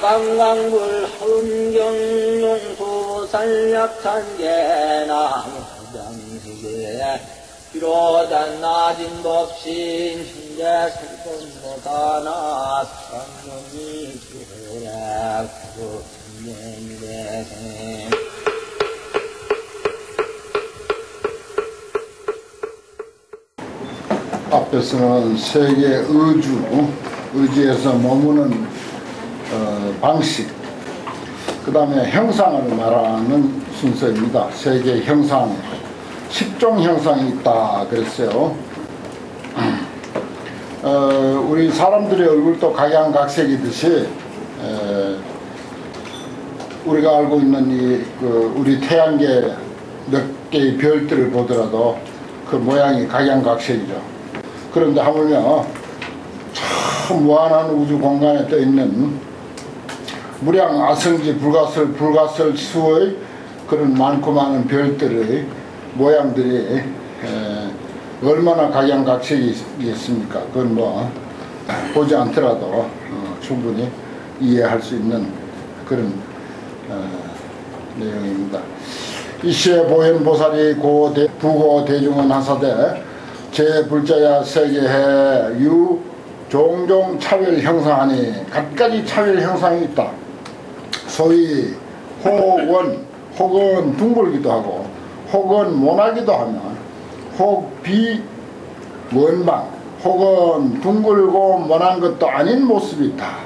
강강물 훈경용수산약산계 나무장시계 비로단 낮은 법신 신제 설권보다나 상놈이 주라 구분행대생 앞에서는 세계 의지에서 머무는 방식, 그 다음에 형상을 말하는 순서입니다. 세계 형상, 10종 형상이 있다 그랬어요. 우리 사람들의 얼굴도 각양각색이듯이 우리가 알고 있는 우리 태양계 몇 개의 별들을 보더라도 그 모양이 각양각색이죠. 그런데 하물며 참 무한한 우주 공간에 떠 있는 무량 아성지 불가설 수의 그런 많고 많은 별들의 모양들이 얼마나 각양각색이겠습니까? 그건 뭐 보지 않더라도 충분히 이해할 수 있는 그런 내용입니다. 이시에 보현보살이 부고 대중은 하사대 제 불자야 세계해 유 종종 차별 형상하니 갖가지 차별 형상이 있다. 소위 혹은 둥글기도 하고 혹은 모나기도 하며 혹 비원방 혹은 둥글고 모난 것도 아닌 모습이 있다.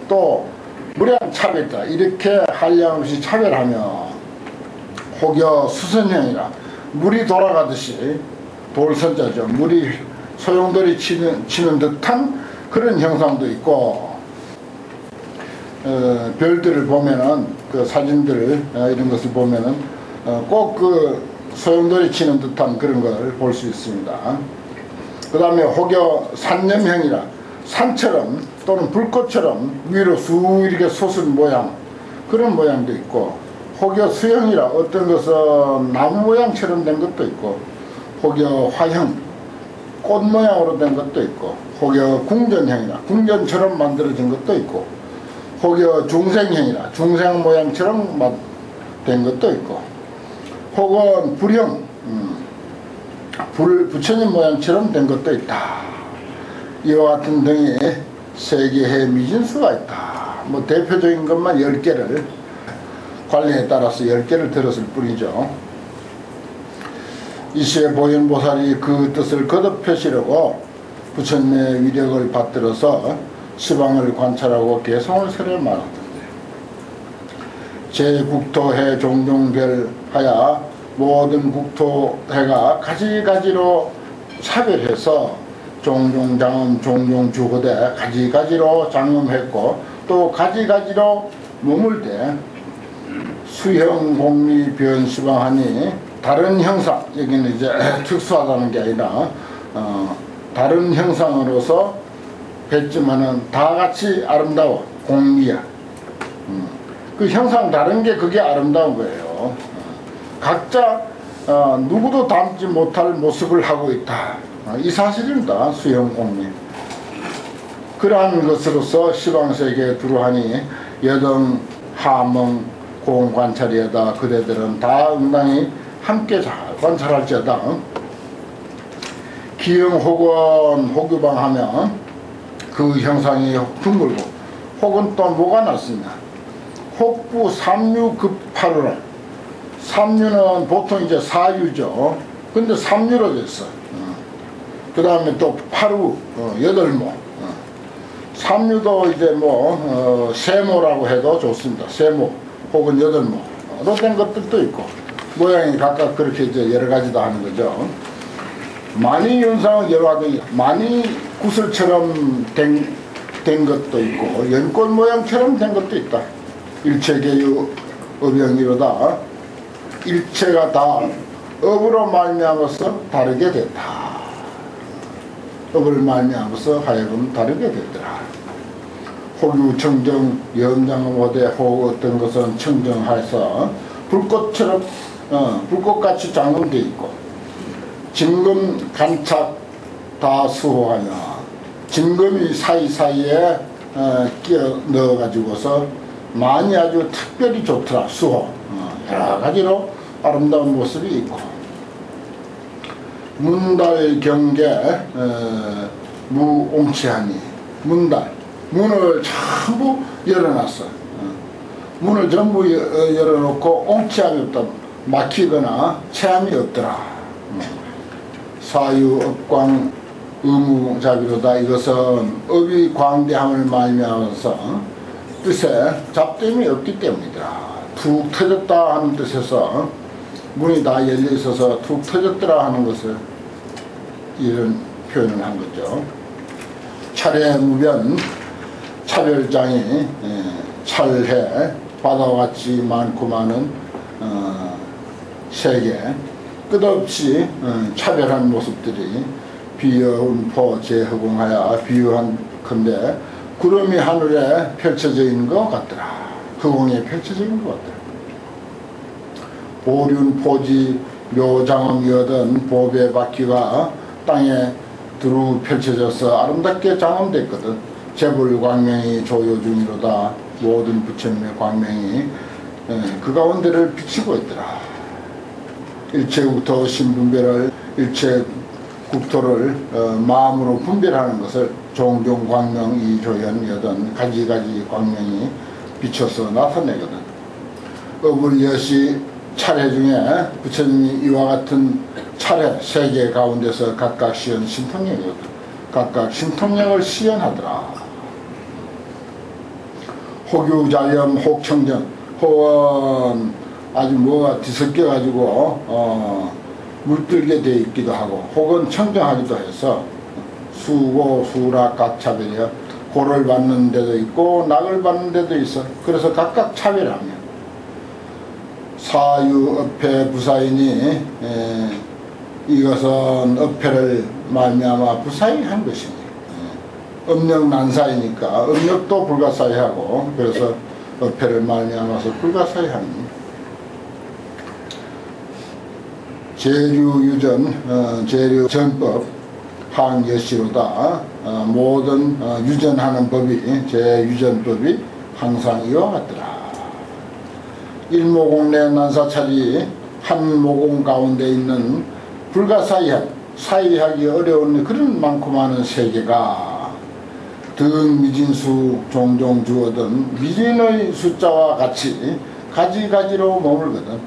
또 무량 차별이다. 이렇게 한량없이 차별하며 혹여 수선형이라 물이 돌아가듯이 돌선자죠. 물이 소용돌이 치는 듯한 그런 형상도 있고 별들을 보면은 그 사진들 이런 것을 보면은 꼭 그 소용돌이 치는 듯한 그런 걸 볼 수 있습니다. 그 다음에 혹여 산념형이라 산처럼 또는 불꽃처럼 위로 쑥 이렇게 솟은 모양 그런 모양도 있고 혹여 수형이라 어떤 것은 나무 모양처럼 된 것도 있고 혹여 화형 꽃 모양으로 된 것도 있고 혹여 궁전형이라 궁전처럼 만들어진 것도 있고 혹여 중생형이라 중생 모양처럼 된 것도 있고 혹은 불형 부처님 모양처럼 된 것도 있다. 이와 같은 등의 세계의 미진수가 있다. 뭐 대표적인 것만 10개를 관례에 따라서 10개를 들었을 뿐이죠. 이시에 보현보살이 그 뜻을 거듭 펴시려고 부처님의 위력을 받들어서 시방을 관찰하고 개성을 세려 말하던데 제 국토해 종종별하야 모든 국토해가 가지가지로 차별해서 종종장엄 종종주거대 가지가지로 장엄했고 또 가지가지로 머물되 수형 공리변시방하니 다른 형상, 여기는 이제 특수하다는 게 아니라 다른 형상으로서 뵀지만은 다 같이 아름다워. 공리야. 그 형상 다른 게 그게 아름다운 거예요. 각자 누구도 닮지 못할 모습을 하고 있다. 이 사실입니다. 수형 공리. 그러한 것으로서 시방세계에 두루하니 여등 하멍 공관찰이다. 그대들은 다 응당히 함께 잘 관찰할지어다. 기형 혹은 호규방하면 그 형상이 둥글고 혹은 또 뭐가 났습니다. 혹부 삼유급파루라. 삼유는 보통 이제 사유죠. 근데 삼유로 됐어. 그 다음에 또 파루, 여덟모. 삼유도 이제 뭐 세모라고 해도 좋습니다. 세모 혹은 여덟모로 된 것들도 있고 모양이 각각 그렇게 이제 여러 가지도 하는 거죠. 많이 윤상은 여러 가지, 많이 구슬처럼 된 것도 있고 연꽃 모양처럼 된 것도 있다. 일체계유 업영이로다. 일체가 다 업으로 말미암아서 다르게 됐다. 업을 말미암아서 하여금 다르게 됐더라. 혹유 청정 염장호대 혹 어떤 것은 청정해서 불꽃처럼 불꽃같이 장엄되어 있고 진금 간착 다 수호하며 진금이 사이사이에 끼어 넣어가지고서 많이 아주 특별히 좋더라. 수호 여러 가지로 아름다운 모습이 있고, 문달 경계 무옹치하니, 문달 문을 전부 열어놨어. 문을 전부 열어놓고 옹치함이 없다. 막히거나 체함이 없더라. 사유업광 의무자비로다. 이것은 업이 광대함을 말미암아서 뜻에 잡됨이 없기 때문이더라. 툭 터졌다 하는 뜻에서 문이 다 열려 있어서 툭 터졌더라 하는 것을 이런 표현을 한 거죠. 차례 무변 차별장이 찰해 바다와 같이 많고 많은 세계 끝없이 차별한 모습들이 비여운포 재허공하여 비유한 건데, 구름이 하늘에 펼쳐져 있는 것 같더라. 허공에 펼쳐져 있는 것 같더라. 보륜 포지 묘장엄이었던 보배 바퀴가 땅에 두루 펼쳐져서 아름답게 장엄됐거든. 재불광명이 조요 중이로다. 모든 부처님의 광명이 그 가운데를 비치고 있더라. 일체국토 신분별을, 일체국토를 마음으로 분별하는 것을 종종 광명 이조현이었던 가지가지 광명이 비춰서 나타내거든. 어불여시 차례 중에 부처님이 이와 같은 차례 세 개 가운데서 각각 시연 신통력이거든. 각각 신통력을 시연하더라. 호규자염 혹청정, 혹은 아주 뭐가 뒤섞여 가지고 물들게 돼 있기도 하고, 혹은 청정하기도 해서 수고 수락 각 차별이야. 고를 받는 데도 있고 낙을 받는 데도 있어. 그래서 각각 차별하며 사유업회 부사이니, 이것은 업회를 말미암아 부사이 한 것이니, 음력난사이니까 음력도 불가사의하고, 그래서 업회를 말미암아서 불가사의하니, 재류유전 재류전법 항여시로다. 모든 유전하는 법이, 재유전법이 항상 이와 같더라. 일모공 내 난사찰이 한 모공 가운데 있는 불가사의한, 사이하기 어려운 그런 많고 많은 세계가 등미진수 종종 주어든 미진의 숫자와 같이 가지가지로 머물거든.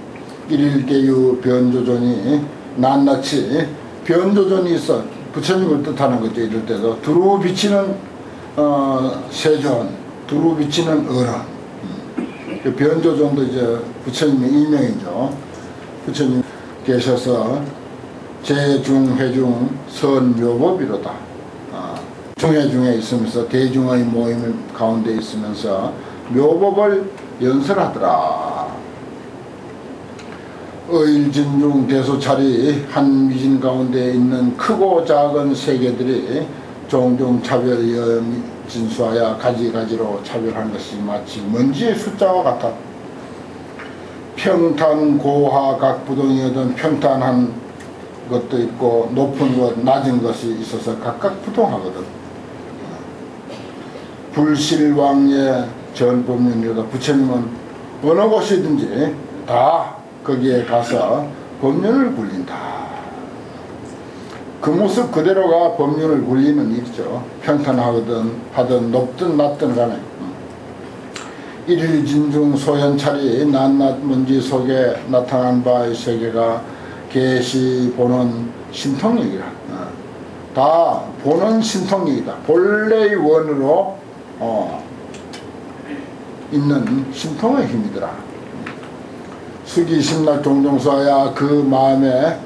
일일계유 변조존이 낱낱이 변조존이 있어. 부처님을 뜻하는 거죠. 이럴 때도 두루 비치는 세존, 두루 비치는 어른. 그 변조존도 이제 부처님의 이명이죠. 부처님 계셔서 제중회중 선묘법이로다. 중회 중에 있으면서 대중의 모임 가운데 있으면서 묘법을 연설하더라. 의일진중 대소찰이 한 미진 가운데 있는 크고 작은 세계들이 종종 차별이 진수하여 가지가지로 차별한 것이 마치 먼지의 숫자와 같아. 평탄 고하 각 부동이었던 평탄한 것도 있고 높은 것 낮은 것이 있어서 각각 부동하거든. 불실왕의 전법륜이다. 부처님은 어느 곳이든지 다 거기에 가서 법륜을 굴린다. 그 모습 그대로가 법륜을 굴리는 일이죠. 평탄하거든 하든 높든 낮든 간에. 일일진중 소현찰이 낱낱 먼지 속에 나타난 바의 세계가 계시 보는 신통력이라. 다 보는 신통력이다. 본래의 원으로 있는 신통의 힘이더라. 수기심락 종종수하야 그 마음에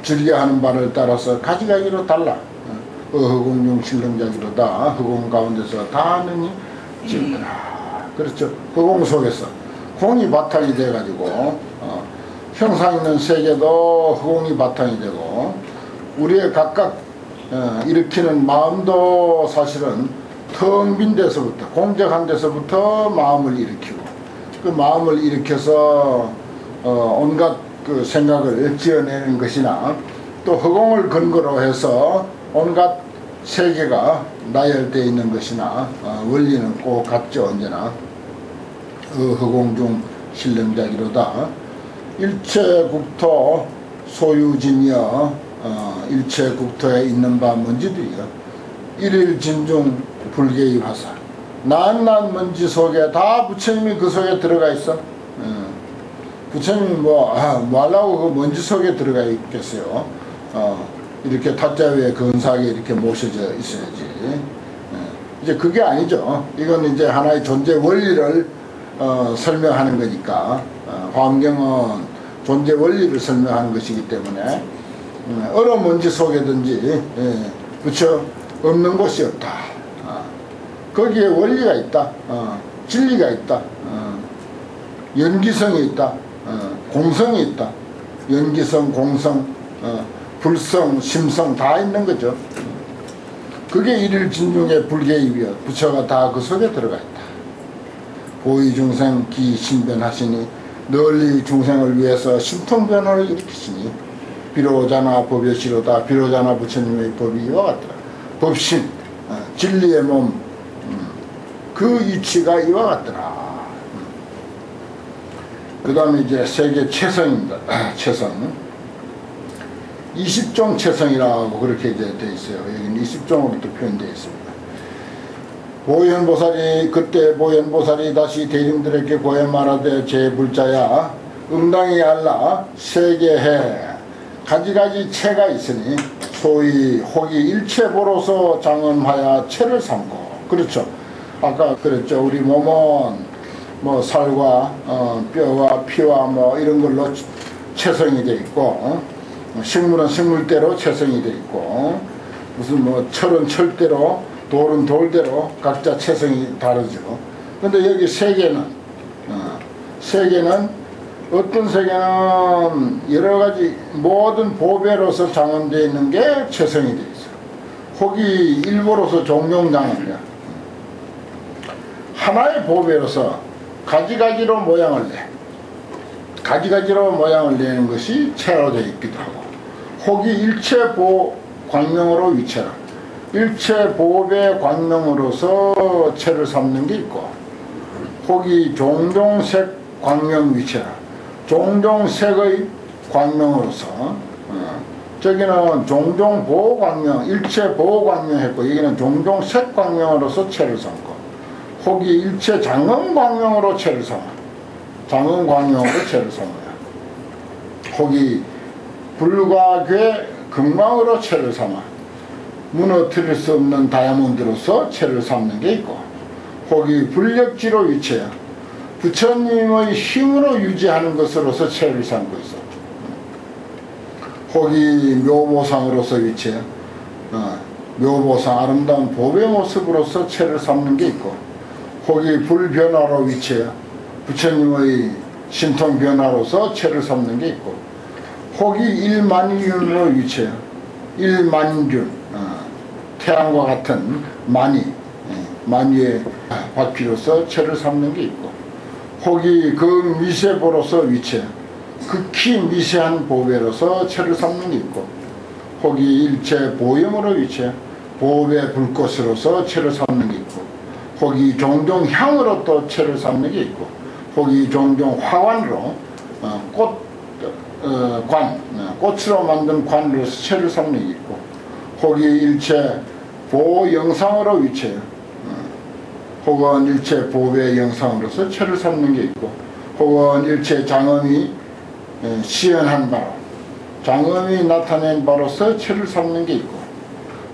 즐겨하는 바를 따라서 가지가지로 달라. 허공중 신릉자기로다. 허공 가운데서 다 하느니 지으라. 그렇죠. 허공 속에서 공이 바탕이 돼가지고 형상 있는 세계도 허공이 바탕이 되고, 우리의 각각 일으키는 마음도 사실은 텅 빈 데서부터, 공적한 데서부터 마음을 일으키고, 그 마음을 일으켜서 온갖 그 생각을 지어내는 것이나, 또 허공을 근거로 해서 온갖 세계가 나열되어 있는 것이나 원리는 꼭 같죠. 언제나 허공중 신령자기로다. 일체국토 소유진이여 일체국토에 있는 바 먼지들이여 일일진중 불개의 화사. 낱낱 먼지 속에 다 부처님이 그 속에 들어가 있어. 부처님이 뭐 하려고 그 먼지 속에 들어가 있겠어요. 이렇게 타자 위에 근사하게 이렇게 모셔져 있어야지. 이제 그게 아니죠. 이건 이제 하나의 존재 원리를 설명하는 거니까. 환경은 존재 원리를 설명하는 것이기 때문에 어느 먼지 속에든지 그쵸? 없는 곳이 없다. 거기에 원리가 있다. 진리가 있다. 연기성이 있다. 공성이 있다. 연기성, 공성, 불성, 심성 다 있는 거죠. 그게 일일진중의 불개입이여 부처가 다 그 속에 들어가 있다. 보이중생 기신변하시니 널리 중생을 위해서 신통변화를 일으키시니 비로자나 법의 시로다. 비로자나 부처님의 법이 이와 같더라. 법신, 진리의 몸, 그 이치가 이와 같더라. 그 다음에 이제 세계 체성입니다. 체성. 20종 체성이라고 그렇게 이제 되어 있어요. 여기는 20종으로 또 표현되어 있습니다. 보현보살이 그때 보현보살이 다시 대중들에게 고해 말하되 제불자야 응당히 알라 세계해 가지가지 체가 있으니 소위 혹이 일체보로서 장엄하여 체를 삼고. 그렇죠. 아까 그랬죠. 우리 몸은 뭐 살과 뼈와 피와 뭐 이런 걸로 체성이 되어 있고 식물은 식물대로 체성이 되어 있고 무슨 뭐 철은 철대로 돌은 돌대로 각자 체성이 다르죠. 근데 여기 세계는 어떤 세계는 여러가지 모든 보배로서 장엄되어 있는 게 체성이 되어 있어요. 혹이 일보로서 종용장엄이야. 하나의 보배로서 가지가지로 모양을 내. 가지가지로 모양을 내는 것이 체로 되어 있기도 하고 혹이 일체보 광명으로 위체라. 일체보배 광명으로서 체를 삼는 게 있고 혹이 종종색 광명 위체라. 종종색의 광명으로서 저기는 종종보광명 일체보광명 했고 여기는 종종색 광명으로서 체를 삼고 혹이 일체 장엄광명으로 체를 삼아. 장엄광명으로 체를 삼아요. 혹이 불과괴 금광으로 체를 삼아 무너뜨릴 수 없는 다이아몬드로서 체를 삼는 게 있고 혹이 불력지로 위치해 부처님의 힘으로 유지하는 것으로서 체를 삼고 있어. 혹이 묘보상으로서 위치해 묘보상 아름다운 보배 모습으로서 체를 삼는 게 있고 혹이 불변화로 위치해 부처님의 신통변화로서 체를 삼는 게 있고 혹이 일만윤으로 위치해 일만균 태양과 같은 만유의 바퀴로서 체를 삼는 게 있고 혹이 그 미세보로서 위치해 극히 미세한 보배로서 체를 삼는 게 있고 혹이 일체 보염으로 위치해 보배 불꽃으로서 체를 삼는 게 있고 혹이 종종 향으로 또 체를 삼는 게 있고 혹이 종종 화관으로 꽃으로 만든 관으로서 체를 삼는 게 있고 혹이 일체 보영상으로 위치해 혹은 일체 보배 영상으로서 체를 삼는 게 있고 혹은 일체 장엄이 시연한 바로 장엄이 나타낸 바로서 체를 삼는 게 있고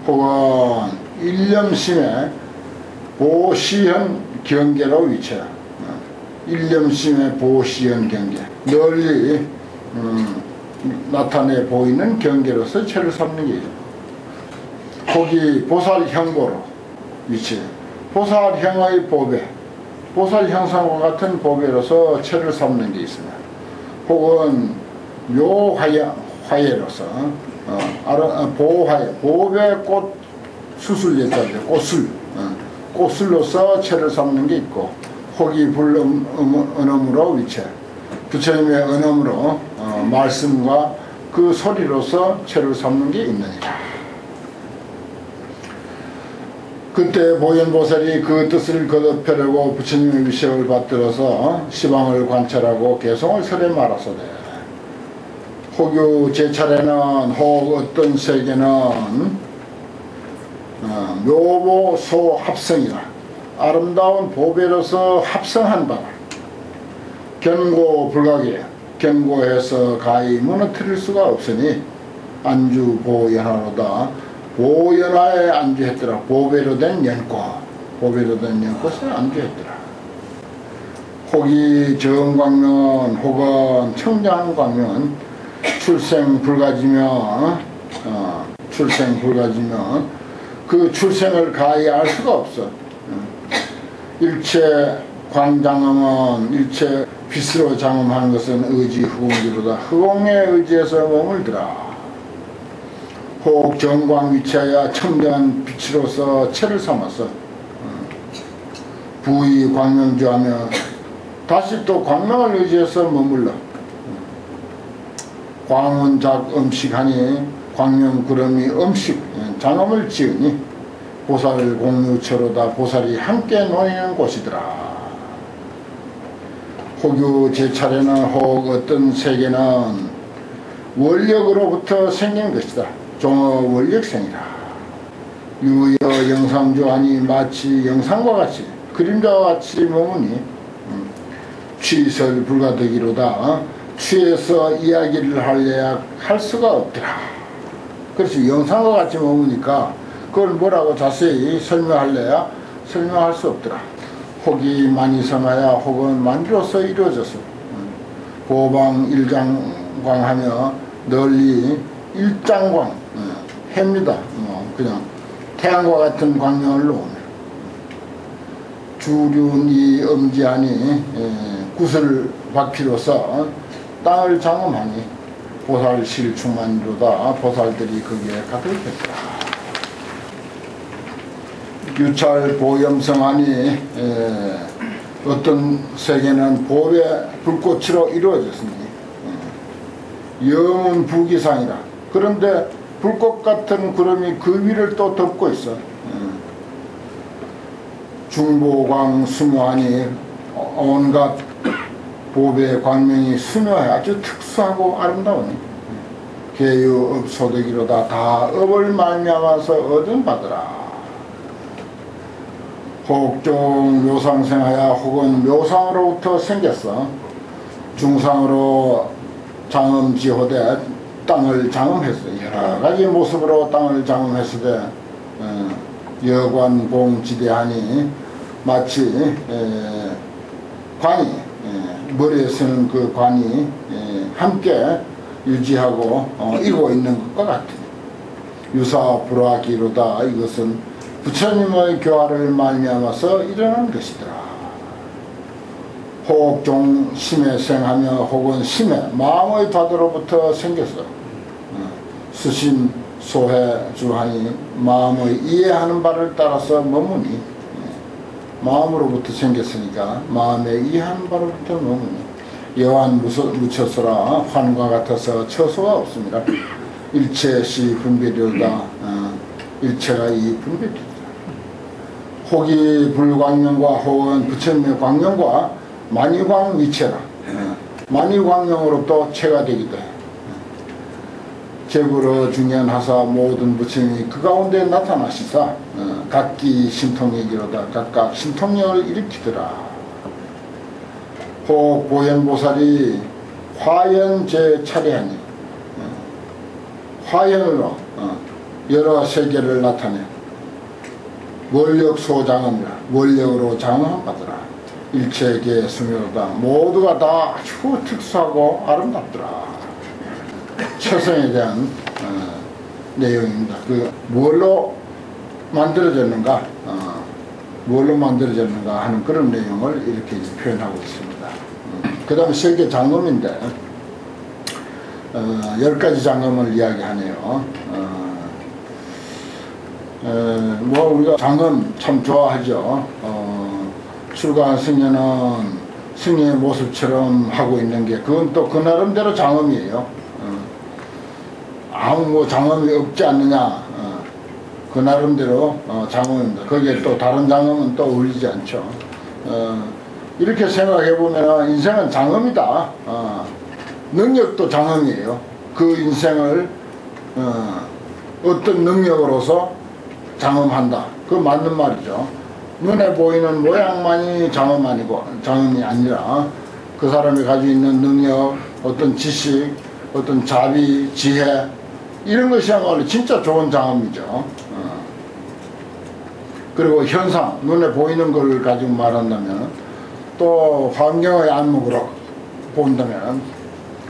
혹은 일념심의 보시현 경계로 위치해 일념심의 보시현 경계 널리 나타내 보이는 경계로서 체를 삼는 게 있고 혹이 보살형보로 위치해 보살형의 보배 보살 형상과 같은 보배로서 체를 삼는 게 있습니다. 혹은 묘화예로서 보화예 보배꽃 수술 예자죠. 꽃술로서 체를 삼는 게 있고 혹이 불언음으로 위치해 부처님의 언음으로 말씀과 그 소리로서 체를 삼는 게 있느니라. 그때 보현보살이 그 뜻을 거듭하려고 부처님의 위시을 받들어서 시방을 관찰하고 개성을 설에 말하소되 혹유 제 차례는 혹 어떤 세계는 묘보소 합성이라 아름다운 보배로서 합성한 바라 견고 불가게 견고해서 가히 무너뜨릴 수가 없으니 안주 보연하로다 보연하에 안주했더라. 보배로 된 연꽃 보배로 된 연꽃에 안주했더라. 혹이 정광명은 혹은 청장광명은 출생 불가지면 그 출생을 가히 알 수가 없어. 일체 광장음은 일체 빛으로 장음하는 것은 의지 흑공기로다. 흑공에 의지해서 머물더라. 혹 정광위치하여 청정한 빛으로서 체를 삼아서 부의 광명주하며 다시 또 광명을 의지해서 머물러 광운작 음식하니 광명 구름이 음식 장엄을 지으니 보살 공유처로다. 보살이 함께 놓이는 곳이더라. 혹유 제 차례는 혹 어떤 세계는 원력으로부터 생긴 것이다. 종어 원력생이라. 유여 영상주하니 마치 영상과 같이 그림자와 같이 머무니 취설 불가되기로다. 취해서 이야기를 하려야 할 수가 없더라. 그래서 영상과 같이 머무니까 그걸 뭐라고 자세히 설명할래야 설명할 수 없더라. 혹이 많이 성하여 혹은 만주로서 이루어져서 고방 일장광하며 널리 일장광 해입니다. 그냥 태양과 같은 광명을 놓으며 주륜이 엄지하니 구슬 바퀴로서 땅을 장엄하니 보살실 충만도다. 보살들이 거기에 가득했더라. 유찰 보염성하니 어떤 세계는 보배 불꽃으로 이루어졌으니 영은 부기상이라. 그런데 불꽃 같은 구름이 그 위를 또 덮고 있어. 중보광 수묘하니 온갖 보배 광명이 수묘해 아주 특수하고 아름다우니 개유 업소득이로다. 다 업을 말미암아서 얻은 바더라. 혹종 묘상생하여 혹은 묘상으로부터 생겼어. 중상으로 장엄지호되 땅을 장엄했어. 여러가지 모습으로 땅을 장엄했으되 여관공지대하니 마치 관이 머리에 쓰는 그 관이 함께 유지하고 이고 있는 것과 같으니 유사불화기로다. 이것은 부처님의 교화를 말미암아서 일어난 것이더라. 혹종 심에 생하며 혹은 심에 마음의 바다로부터 생겼어. 수심 소해 주하니 마음의 이해하는 바를 따라서 머무니 마음으로부터 생겼으니까 마음에 이해하는 바로부터 머무니 여한 묻혔으라. 환과 같아서 처소가 없습니다. 일체시 분별이로다. 일체가 이 분별이다. 혹이 불광명과 혹은 부처님의 광명과 만유광 위체라. 만유광명으로부터 체가 되기도 해. 제불어 중연하사 모든 부처님이 그 가운데 나타나시사 각기 신통력이로다. 각각 신통력을 일으키더라. 혹 보현보살이 화연제 차례하니 화연으로 여러 세계를 나타내 원력 소장합니다. 원력으로 장엄한 바더라. 일체계 수묘로다. 모두가 다 아주 특수하고 아름답더라. 처성에 대한 내용입니다. 그 뭘로 만들어졌는가, 뭘로 만들어졌는가 하는 그런 내용을 이렇게 표현하고 있습니다. 그 다음에 세계 장엄인데 10가지 장엄을 이야기하네요. 뭐 우리가 장엄 참 좋아하죠. 출가 승려는 승려의 모습처럼 하고 있는 게 그건 또 그 나름대로 장엄이에요. 아무 뭐 장엄이 없지 않느냐. 그 나름대로 장엄입니다. 거기에 또 다른 장엄은 또 어울리지 않죠. 이렇게 생각해 보면 인생은 장엄이다. 능력도 장엄이에요. 그 인생을 어떤 능력으로서 장엄한다. 그 맞는 말이죠. 눈에 보이는 모양만이 장엄이 아니라 그 사람이 가지고 있는 능력, 어떤 지식, 어떤 자비, 지혜, 이런 것이야말로 진짜 좋은 장엄이죠. 그리고 현상, 눈에 보이는 걸 가지고 말한다면, 또 환경의 안목으로 본다면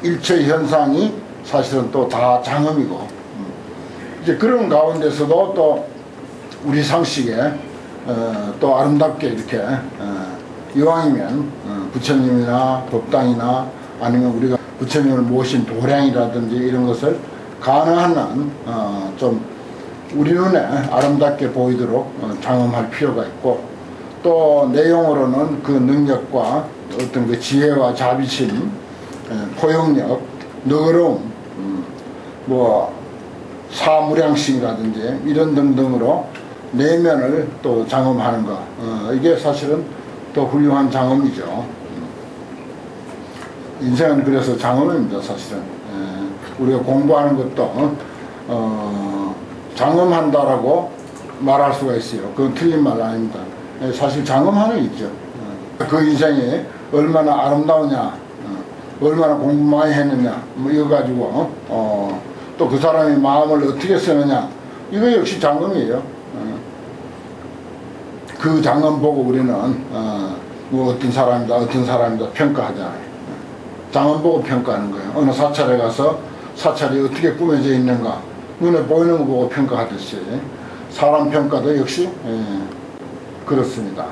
일체 현상이 사실은 또 다 장엄이고, 이제 그런 가운데서도 또 우리 상식에 또 아름답게 이렇게 이왕이면 부처님이나 법당이나 아니면 우리가 부처님을 모신 도량이라든지 이런 것을 가능한 한 좀 우리 눈에 아름답게 보이도록 장엄할 필요가 있고, 또 내용으로는 그 능력과 어떤 그 지혜와 자비심, 포용력, 너그러움, 뭐 사무량심이라든지 이런 등등으로 내면을 또 장엄하는 것, 이게 사실은 더 훌륭한 장엄이죠. 인생은 그래서 장엄입니다. 사실은 우리가 공부하는 것도 장엄한다라고 말할 수가 있어요. 그건 틀린 말 아닙니다. 사실 장엄하는 있죠. 그 인생이 얼마나 아름다우냐, 얼마나 공부 많이 했느냐, 뭐 이거 가지고 또 그 사람의 마음을 어떻게 쓰느냐, 이거 역시 장엄이에요. 그 장엄 보고 우리는 뭐 어떤 사람이다 평가하잖아요. 장엄 보고 평가하는 거예요. 어느 사찰에 가서 사찰이 어떻게 꾸며져 있는가, 눈에 보이는 거 보고 평가하듯이 사람 평가도 역시 그렇습니다.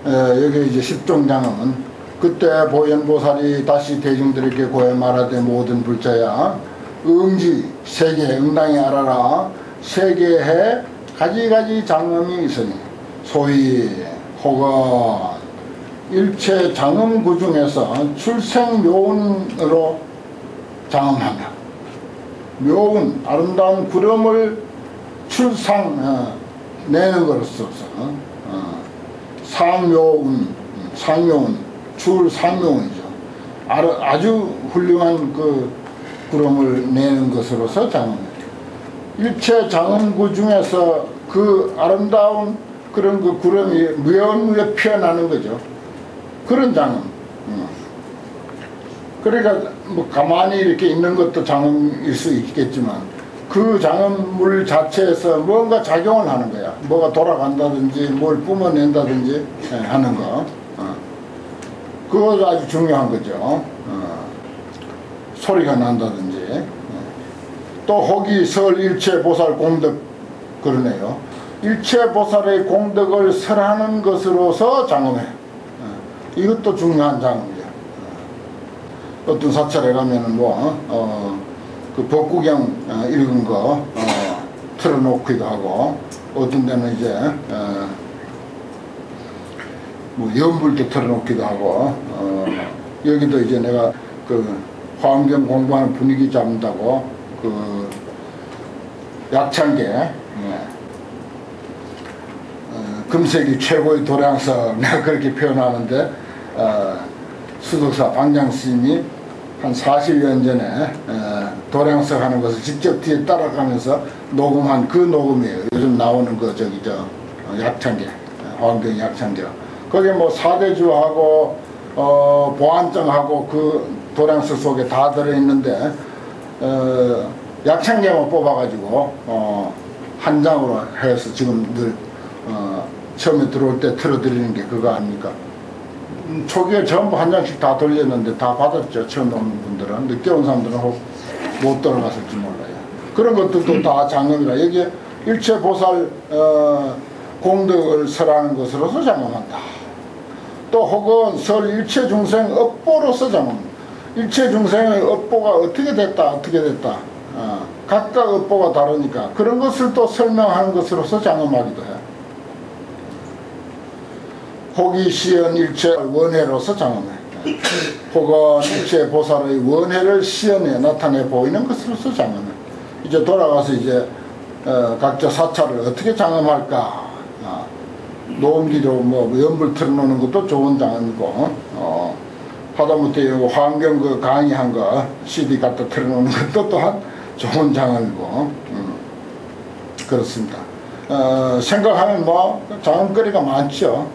여기 이제 10종장엄은 그때 보현보살이 다시 대중들에게 고해 말하되 모든 불자야 응지 세계 응당히 알아라. 세계에 가지가지 장엄이 있으니 소위 혹은 일체 장엄 중에서 출생묘운으로 장엄하며, 묘운 아름다운 구름을 내는 것으로서 상묘운 출상묘운이죠. 아주 훌륭한 그 구름을 내는 것으로서 장엄해요. 일체 장엄구 중에서 그 아름다운 그런 그 구름이 무여무여 피어나는 거죠. 그런 장엄. 그러니까 뭐 가만히 이렇게 있는 것도 장엄일 수 있겠지만 그 장엄물 자체에서 뭔가 작용을 하는 거야. 뭐가 돌아간다든지 뭘 뿜어낸다든지 하는 거. 그거 아주 중요한 거죠. 소리가 난다든지. 또 혹이 설 일체 보살 공덕, 그러네요. 일체 보살의 공덕을 설하는 것으로서 장엄해. 이것도 중요한 장엄이죠. 어떤 사찰에 가면은 그 법구경 읽은 거 틀어놓기도 하고, 어떤 데는 이제 뭐 연불도 틀어놓기도 하고, 여기도 이제 내가 그 화엄경 공부하는 분위기 잡는다고 그 약창계 금세기 최고의 도량석, 내가 그렇게 표현하는데 수덕사 방장스님이 한 40년 전에 도량석 하는 것을 직접 뒤에 따라가면서 녹음한 그 녹음이에요. 요즘 나오는 거 약창계, 화엄경 약창계. 거기에 뭐 사대주하고 보안정하고 그 도량석 속에 다 들어있는데 약창계만 뽑아가지고 한 장으로 해서 지금 늘 처음에 들어올 때 틀어드리는 게 그거 아닙니까? 초기에 전부 한 장씩 다 돌렸는데 다 받았죠. 처음 오는 분들은. 늦게 온 사람들은 혹 못 돌아갔을지 몰라요. 그런 것들도 다 장엄이라. 여기에 일체 보살 공덕을 설하는 것으로서 장엄한다. 또 혹은 설 일체 중생 업보로서 장엄. 일체 중생의 업보가 어떻게 됐다 각각 업보가 다르니까 그런 것을 또 설명하는 것으로서 장엄하기도 해요. 혹이 시연 일체 원해로서 장엄해. 혹은 일체 보살의 원해를 시연해 나타내 보이는 것으로서 장엄해. 이제 돌아가서 이제 각자 사찰을 어떻게 장엄할까. 노음기로 뭐 연불 틀어놓는 것도 좋은 장엄이고, 하다못해 환경 그 강의한 거 CD 갖다 틀어놓는 것도 또한 좋은 장엄이고, 그렇습니다. 생각하면 뭐 장엄거리가 많죠.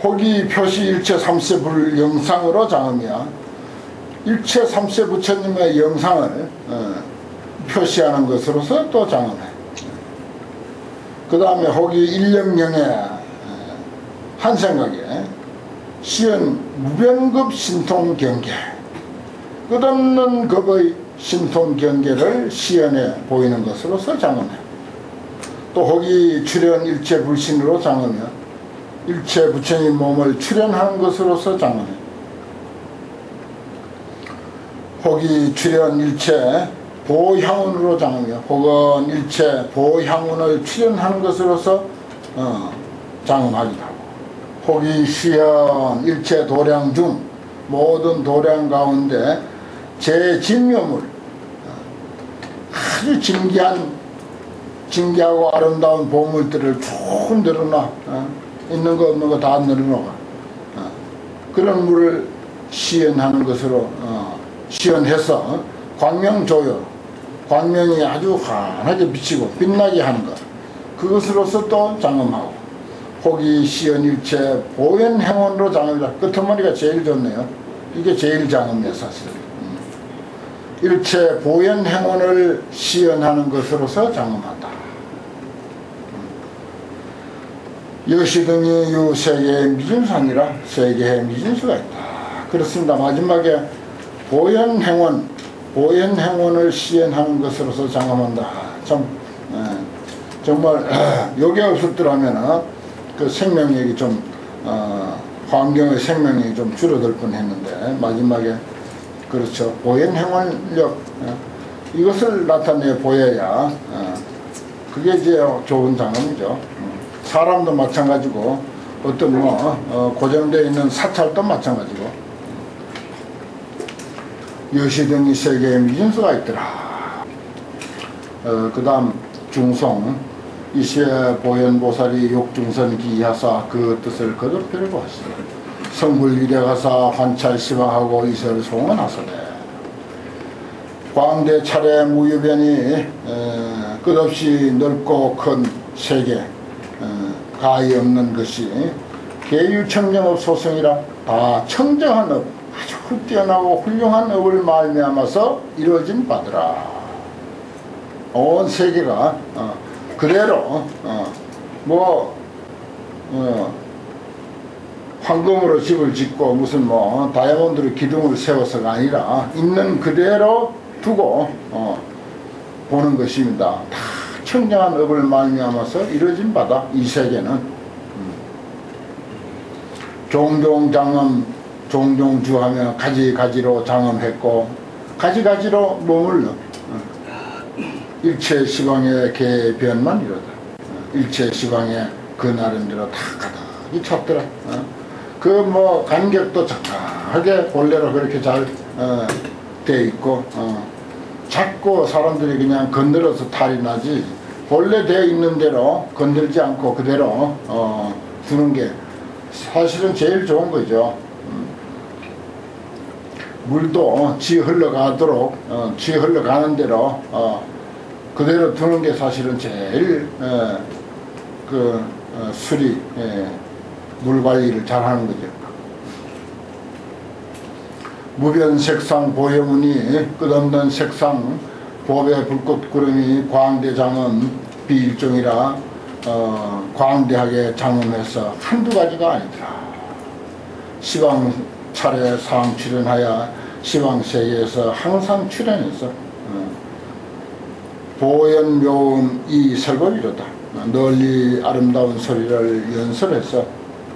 호기 표시 일체 삼세 불 영상으로 장엄이야. 일체 삼세 부처님의 영상을 표시하는 것으로서 또 장엄해. 그 다음에 호기 일념경에 한 생각에 시연 무변급 신통경계, 끝없는 급의 신통경계를 시연해 보이는 것으로서 장엄해. 또 호기 출현 일체 불신으로 장엄해. 일체 부처님 몸을 출현하는 것으로서 장엄해. 호기 출현 일체 보향운으로 장엄해요. 혹은 일체 보향운을 출현하는 것으로서 장엄하기도 하고, 호기 시현 일체 도량 중 모든 도량 가운데 제진묘물, 아주 진기하고 아름다운 보물들을 쭉 늘어놔. 있는 거 없는 거 다 늘어놓아. 그런 물을 시연하는 것으로 시연해서 광명조요, 광명이 아주 환하게 비치고 빛나게 하는 것, 그것으로서 또 장엄하고, 호기 시연일체 보현행원으로 장엄이다. 끝머리가 제일 좋네요. 이게 제일 장엄이에요 사실. 일체 보현행원을 시연하는 것으로서 장엄하다. 여시등이 유 세계의 미진수아니라 세계의 미진수가 있다. 그렇습니다. 마지막에 보현행원을 시연하는 것으로서 장엄한다. 참 정말 요게 없었더라면 그 생명력이 좀 환경의 생명력이 좀 줄어들 뻔했는데, 마지막에 그렇죠. 보현행원력, 이것을 나타내 보여야 그게 이제 좋은 장엄이죠. 사람도 마찬가지고, 어떤 고정되어 있는 사찰도 마찬가지고, 여시등이 세계에 미진수가 있더라. 그 다음 중송, 이시에 보현보살이 욕중선 기하사 그 뜻을 거듭하려고 하시다. 성불위대가사 환찰 시방하고 이설 송원하소래. 광대 차례 무유변이 끝없이 넓고 큰 세계, 가히 없는 것이 계유청정업 소성이라 다 청정한 업, 아주 뛰어나고 훌륭한 업을 말미암아서 이루어진 바더라. 온 세계가 그대로 황금으로 집을 짓고 무슨 다이아몬드로 기둥을 세워서가 아니라 있는 그대로 두고 보는 것입니다. 다 청정한 업을 말미암아서 이루어진 바다. 이 세계는 종종 장엄, 종종 주하며 가지가지로 장엄했고 가지가지로 머물러 일체 시방의 개변만 이루다. 일체 시방의 그 나름대로 다 가득히 찼더라. 그 간격도 적당하게 본래로 그렇게 잘 돼 있고, 자꾸 사람들이 그냥 건드려서 탈이 나지, 본래 되어 있는 대로 건들지 않고 그대로 두는 게 사실은 제일 좋은 거죠. 물도 지 흘러가도록 지 흘러가는 대로 그대로 두는 게 사실은 제일 수리, 물 관리를 잘 하는 거죠. 무변색상 보혜문이 끝없는 색상 보배 불꽃구름이 광대장엄 비일종이라 광대하게 장엄해서 한두 가지가 아니더라. 시방 차례 상 출연하여 시방세계에서 항상 출연해서 보현묘음 이 설법이로다. 널리 아름다운 소리를 연설해서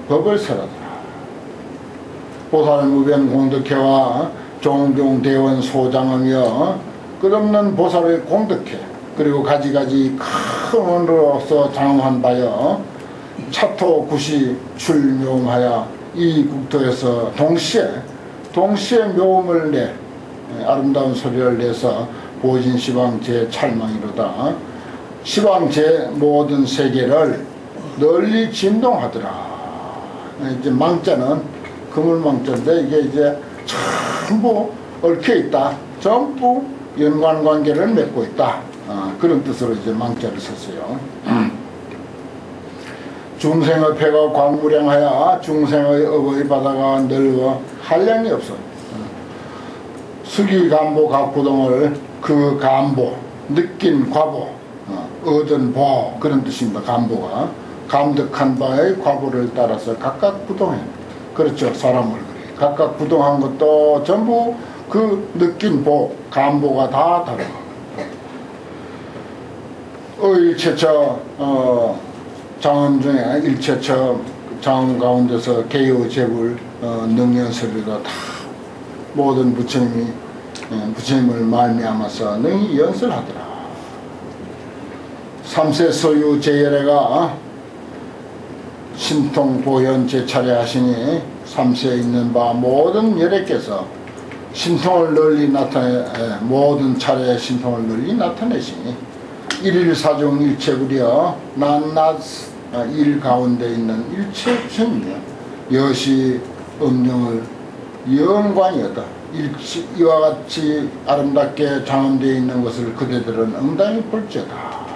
법을 설하더라. 보살 무변 공덕회와 종종 대원 소장하며 끝없는 보살을 공덕해, 그리고 가지가지 큰 원으로서 장엄한 바여 차토 구시 출묘음하여 이 국토에서 동시에 묘음을 내, 아름다운 소리를 내서 보진시방 제7망이로다. 시방 제 모든 세계를 널리 진동하더라. 이제 망자는 그물망자인데 이게 이제 전부 얽혀있다. 전부 연관관계를 맺고 있다. 그런 뜻으로 이제 망자를 썼어요. 중생의 배가 광무량하여 중생의 업의 바다가 넓어 한량이 없어. 수기감보 각부동을 그 감보, 느낀 과보, 얻은 보, 그런 뜻입니다. 감보가 감득한 바의 과보를 따라서 각각 부동해. 그렇죠. 사람 얼굴이 각각 부동한 것도 전부 그 느낀 보, 감보가 다 다른 거. 일체처 장엄 중에 일체처 장엄 가운데서 개요 재불 능연설이가 다 모든 부처님을 말미암아서 능히 연설하더라. 삼세 소유 제열애가 신통 보현 제차례 하시니 삼세에 있는 바 모든 열애께서 신통을 널리 모든 차례의 신통을 널리 나타내시니 일일사중 일체구려 낱낱 일 가운데 있는 일체 부처님이여 여시 음령을 영광이었다. 이와 같이 아름답게 장엄되어 있는 것을 그대들은 응당히 볼지어다.